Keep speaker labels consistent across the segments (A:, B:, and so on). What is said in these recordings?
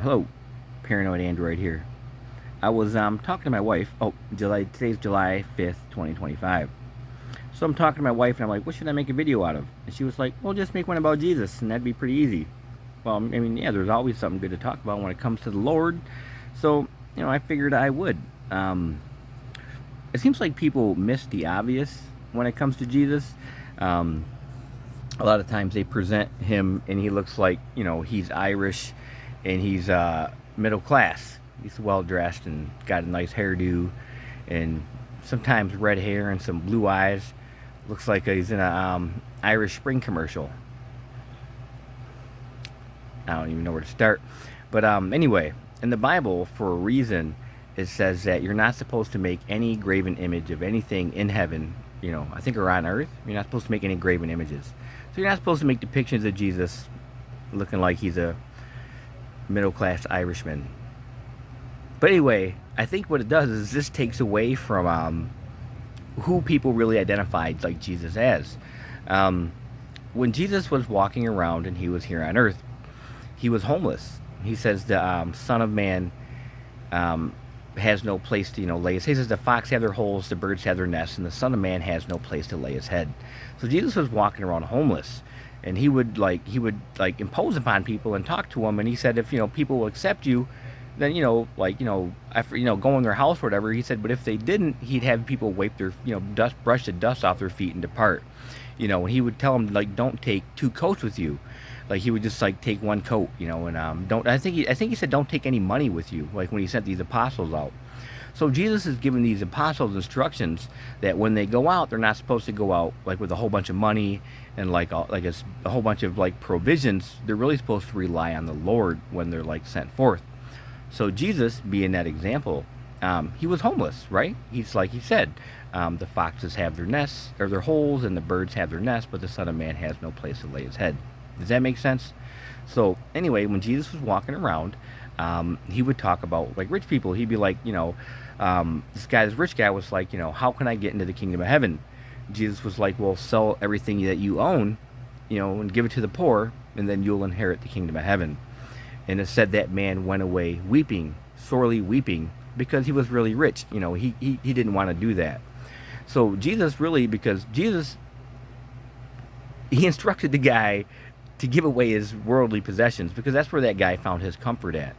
A: Hello, Paranoid Android here. I was talking to my wife. Today's July 5th, 2025. So I'm talking to my wife and I'm like, what should I make a video out of? And she was like, well, just make one about Jesus and that'd be pretty easy. Well, I mean, yeah, there's always something good to talk about when it comes to the Lord. So, I figured I would. Um, it seems like people miss the obvious when it comes to Jesus. Um, a lot of times they present him and he looks like, he's Irish and he's middle class. He's well dressed and got a nice hairdo and sometimes red hair and some blue eyes. Looks like he's in a Irish Spring commercial. I don't even know where to start. But anyway, in the Bible, for a reason, it says that you're not supposed to make any graven image of anything in heaven, I think, or on earth. You're not supposed to make any graven images. So you're not supposed to make depictions of Jesus looking like he's a middle class Irishman. But anyway, I think what it does is this takes away from who people really identified like Jesus as. Um, when Jesus was walking around and he was here on earth, he was homeless. He says the Son of Man um, has no place to lay his head. He says the fox have their holes, the birds have their nests, and the Son of Man has no place to lay his head. So Jesus was walking around homeless, and he would impose upon people and talk to them. And he said if people will accept you, then after go in their house or whatever. He said, but if they didn't, he'd have people wipe their brush the dust off their feet and depart. And he would tell them like don't take two coats with you. Like he would just like take one coat, and don't. I think he said don't take any money with you. Like when he sent these apostles out. So Jesus is giving these apostles instructions that when they go out, they're not supposed to go out like with a whole bunch of money and a whole bunch of like provisions. They're really supposed to rely on the Lord when they're like sent forth. So Jesus, being that example, he was homeless, right? He's like he said, the foxes have their nests or their holes, and the birds have their nests, but the Son of Man has no place to lay his head. Does that make sense? So anyway, when Jesus was walking around, he would talk about like rich people. He'd be like, this rich guy was like, how can I get into the kingdom of heaven? Jesus was like, well, sell everything that you own, and give it to the poor, and then you'll inherit the kingdom of heaven. And it said that man went away weeping, sorely weeping, because he was really rich. He didn't want to do that. So Jesus really, because Jesus, he instructed the guy to give away his worldly possessions because that's where that guy found his comfort at.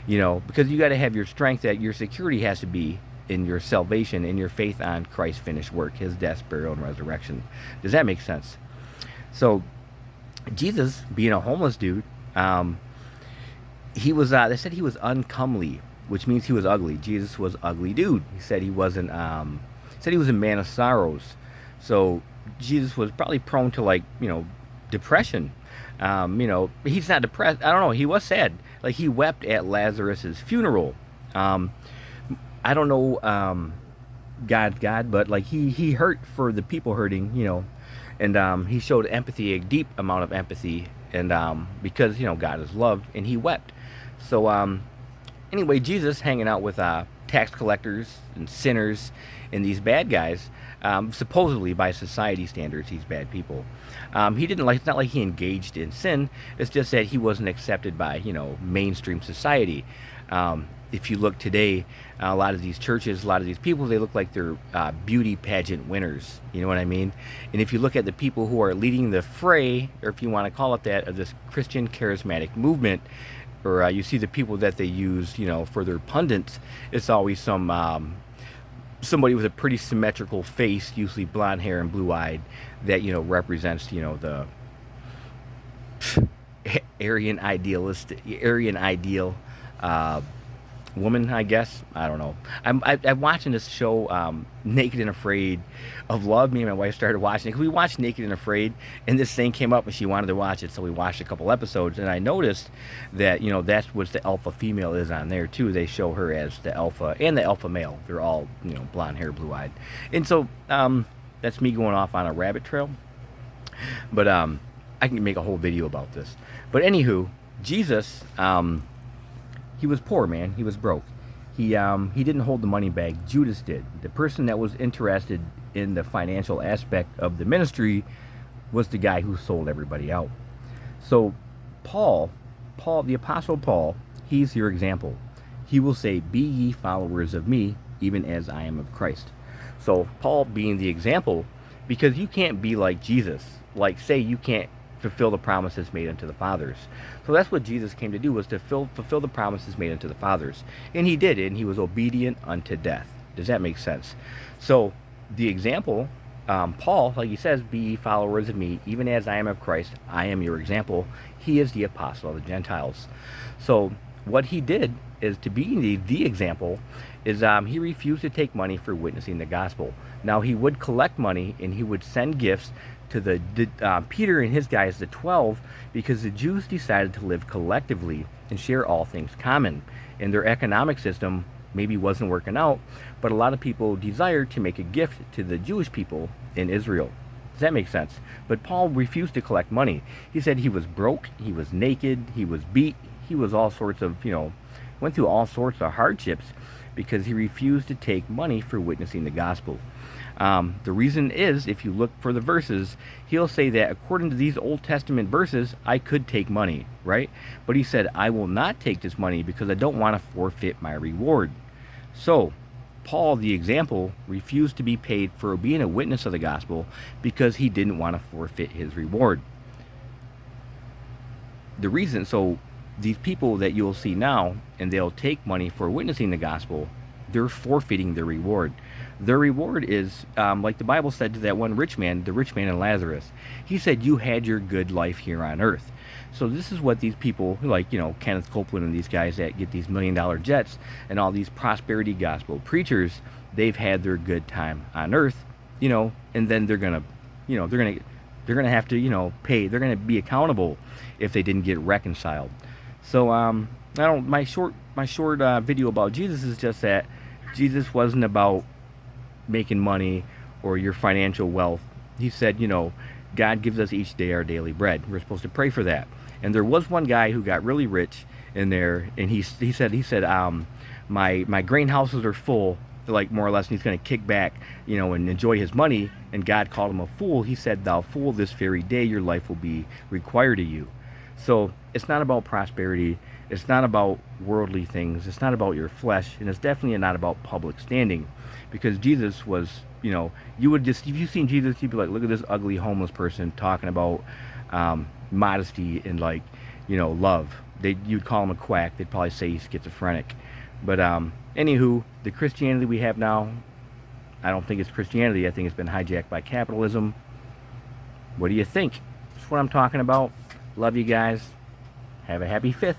A: Because you got to have your strength, that your security has to be in your salvation, in your faith on Christ's finished work, his death, burial, and resurrection. Does that make sense? So Jesus, being a homeless dude, he was they said he was uncomely, which means he was ugly. Jesus was ugly dude. He said he wasn't said he was a man of sorrows. So Jesus was probably prone to like depression. He's not depressed. I don't know. He was sad. Like he wept at Lazarus's funeral. um I don't know, God, but like he hurt for the people hurting, and he showed empathy, a deep amount of empathy, and because God is love, and he wept. So anyway, Jesus hanging out with tax collectors and sinners and these bad guys. Supposedly, by society standards, these bad people. He didn't like. It's not like he engaged in sin. It's just that he wasn't accepted by mainstream society. If you look today, a lot of these churches, a lot of these people, they look like they're beauty pageant winners. You know what I mean? And if you look at the people who are leading the fray, or if you want to call it that, of this Christian charismatic movement, or you see the people that they use, for their pundits, it's always somebody with a pretty symmetrical face, usually blonde hair and blue eyed, that represents the Aryan ideal woman, I guess. I don't know. I'm watching this show, Naked and Afraid of Love. Me and my wife started watching it because we watched Naked and Afraid, and this thing came up and she wanted to watch it, so we watched a couple episodes. And I noticed that that's what the alpha female is on there too. They show her as the alpha and the alpha male. They're all blonde hair, blue eyed, and so that's me going off on a rabbit trail. But I can make a whole video about this. But anywho, Jesus. He was poor, man. He was broke. He didn't hold the money bag. Judas did. The person that was interested in the financial aspect of the ministry was the guy who sold everybody out. So Paul, the Apostle Paul, He's your example. He will say, "Be ye followers of me, even as I am of Christ." So Paul being the example, because you can't be like Jesus. Like, say you can't fulfill the promises made unto the fathers. So that's what Jesus came to do, was to fulfill the promises made unto the fathers. And he did it, and he was obedient unto death. Does that make sense? So the example, Paul, like he says, "Be ye followers of me, even as I am of Christ." I am your example. He is the apostle of the Gentiles. So what he did is, to be the example, is he refused to take money for witnessing the gospel. Now, he would collect money and he would send gifts to the Peter and his guys, the 12, because the Jews decided to live collectively and share all things common. And their economic system maybe wasn't working out, but a lot of people desired to make a gift to the Jewish people in Israel. Does that make sense? But Paul refused to collect money. He said he was broke, he was naked, he was beat, he was all sorts of, went through all sorts of hardships because he refused to take money for witnessing the gospel. The reason is, if you look for the verses, he'll say that according to these Old Testament verses, I could take money, right? But he said, I will not take this money because I don't want to forfeit my reward. So, Paul, the example, refused to be paid for being a witness of the gospel because he didn't want to forfeit his reward. The reason, so these people that you'll see now, and they'll take money for witnessing the gospel, they're forfeiting their reward. Their reward is, like the Bible said to that one rich man, the rich man and Lazarus. He said, you had your good life here on earth. So this is what these people, like, Kenneth Copeland and these guys that get these $1 million jets and all these prosperity gospel preachers, they've had their good time on earth, and then they're going to, they're going to have to, pay. They're going to be accountable if they didn't get reconciled. So, my short video about Jesus is just that Jesus wasn't about making money or your financial wealth. He said, God gives us each day our daily bread. We're supposed to pray for that. And there was one guy who got really rich in there, and he said, my grain houses are full, like, more or less, and he's going to kick back, and enjoy his money. And God called him a fool. He said, thou fool, this very day your life will be required of you. So it's not about prosperity. It's not about worldly things. It's not about your flesh. And it's definitely not about public standing. Because Jesus was, you would just, if you've seen Jesus, you'd be like, look at this ugly homeless person talking about modesty and, like, love. You'd call him a quack. They'd probably say he's schizophrenic. But anywho, the Christianity we have now, I don't think it's Christianity. I think it's been hijacked by capitalism. What do you think? That's what I'm talking about. Love you guys. Have a happy 5th.